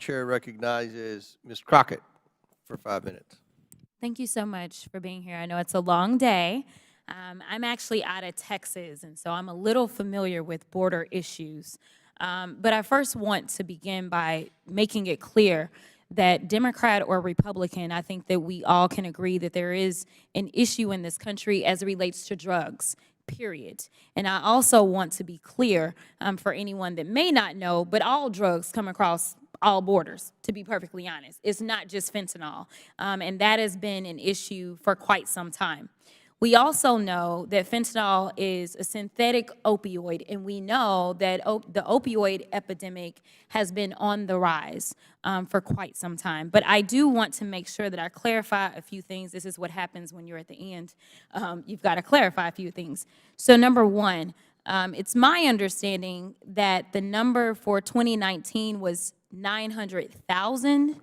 chair recognizes Ms. Crockett for 5 minutes. Thank you so much for being here. I know it's a long day. I'm actually out of Texas, and so I'm a little familiar with border issues. But I first want to begin by making it clear that Democrat or Republican, I think that we all can agree that there is an issue in this country as it relates to drugs, period. And I also want to be clear for anyone that may not know, but all drugs come across all borders, to be perfectly honest. It's not just fentanyl, and that has been an issue for quite some time. We also know that fentanyl is a synthetic opioid, and we know that the opioid epidemic has been on the rise for quite some time. But I do want to make sure that I clarify a few things. This is what happens when you're at the end. You've got to clarify a few things. So number one, it's my understanding that the number for 2019 was 900,000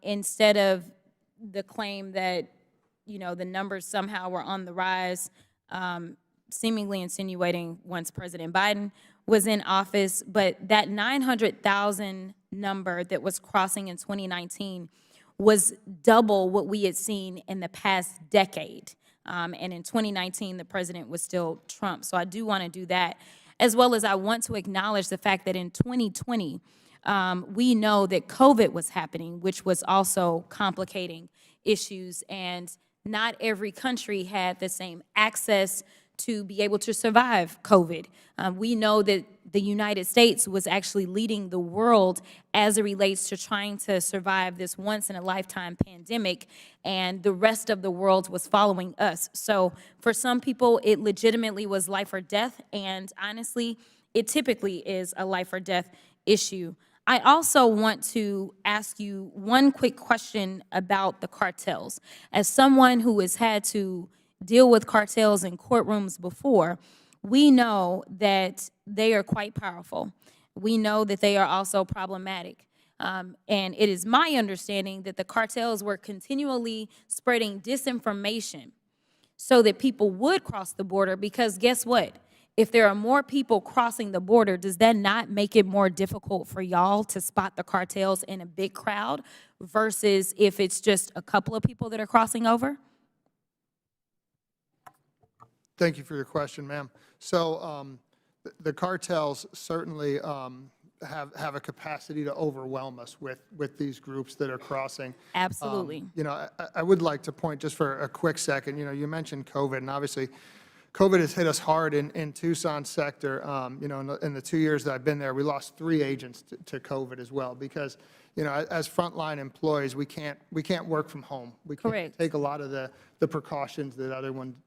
instead of the claim that the numbers somehow were on the rise, seemingly insinuating once President Biden was in office. But that 900,000 number that was crossing in 2019 was double what we had seen in the past decade. And in 2019, the president was still Trump. So I do want to do that, as well as I want to acknowledge the fact that in 2020, we know that COVID was happening, which was also complicating issues, and not every country had the same access to be able to survive COVID. We know that the United States was actually leading the world as it relates to trying to survive this once-in-a-lifetime pandemic, and the rest of the world was following us. So for some people, it legitimately was life or death, and honestly, it typically is a life or death issue. I also want to ask you one quick question about the cartels. As someone who has had to deal with cartels in courtrooms before, we know that they are quite powerful. We know that they are also problematic. And it is my understanding that the cartels were continually spreading disinformation so that people would cross the border, because guess what? If there are more people crossing the border, does that not make it more difficult for y'all to spot the cartels in a big crowd versus if it's just a couple of people that are crossing over? Thank you for your question, ma'am. So the cartels certainly have a capacity to overwhelm us with these groups that are crossing. Absolutely. I would like to point just for a quick second, you mentioned COVID, and obviously COVID has hit us hard in Tucson sector. In the 2 years that I've been there, we lost 3 agents to COVID as well, because as frontline employees, we can't work from home. We can't Correct. take a lot of the precautions that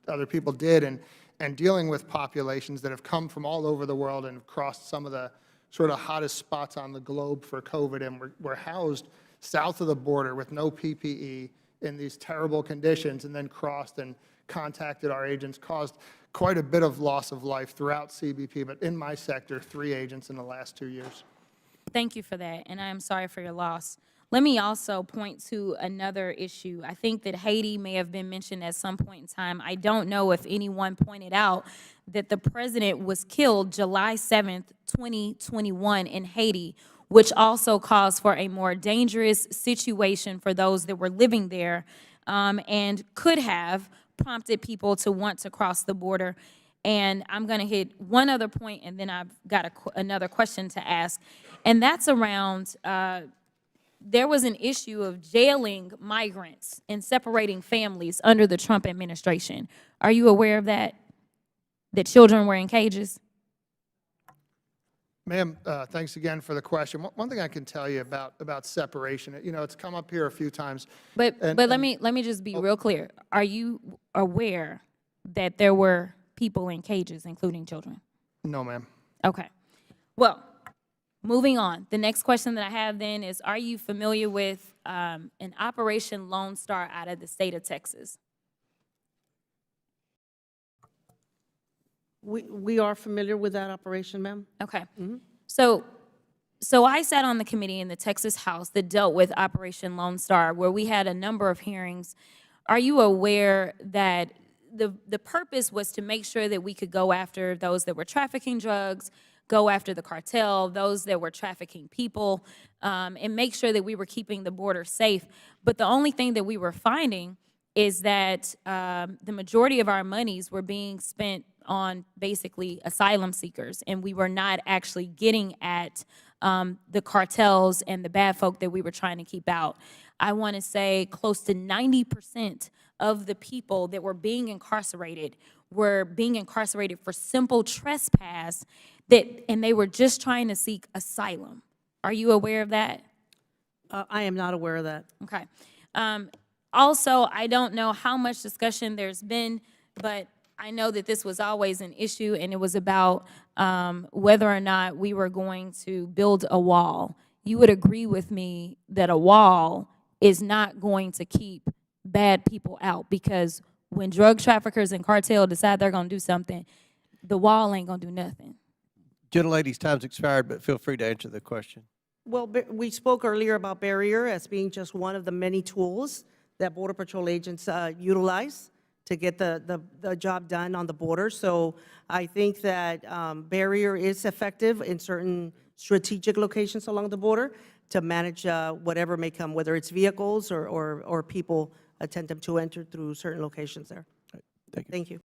other people did, and dealing with populations that have come from all over the world and have crossed some of the sort of hottest spots on the globe for COVID, and we're housed south of the border with no PPE in these terrible conditions, and then crossed and contacted our agents, caused quite a bit of loss of life throughout CBP, but in my sector, 3 agents in the last 2 years. Thank you for that, and I am sorry for your loss. Let me also point to another issue. I think that Haiti may have been mentioned at some point in time. I don't know if anyone pointed out that the president was killed July 7th, 2021 in Haiti, which also caused for a more dangerous situation for those that were living there, and could have prompted people to want to cross the border. And I'm going to hit one other point, and then I've got another question to ask, and that's around there was an issue of jailing migrants and separating families under the Trump administration. Are you aware of that? That children were in cages? Ma'am, thanks again for the question. One thing I can tell you about separation, it's come up here a few times. But let me just be real clear. Are you aware that there were people in cages, including children? No, ma'am. Okay. Well, moving on. The next question that I have then is, are you familiar with an Operation Lone Star out of the state of Texas? We are familiar with that operation, ma'am. Okay. So I sat on the committee in the Texas House that dealt with Operation Lone Star, where we had a number of hearings. Are you aware that the purpose was to make sure that we could go after those that were trafficking drugs, go after the cartel, those that were trafficking people, and make sure that we were keeping the border safe. But the only thing that we were finding is that the majority of our monies were being spent on basically asylum seekers, and we were not actually getting at the cartels and the bad folk that we were trying to keep out. I want to say close to 90% of the people that were being incarcerated for simple trespass, and they were just trying to seek asylum. Are you aware of that? I am not aware of that. Okay. Also, I don't know how much discussion there's been, but I know that this was always an issue, and it was about whether or not we were going to build a wall. You would agree with me that a wall is not going to keep bad people out, because when drug traffickers and cartel decide they're going to do something, the wall ain't going to do nothing. Gentlelady's time's expired, but feel free to answer the question. Well, we spoke earlier about barrier as being just one of the many tools that Border Patrol agents utilize to get the job done on the border. So I think that barrier is effective in certain strategic locations along the border to manage whatever may come, whether it's vehicles or people attempt to enter through certain locations there. Thank you. Thank you.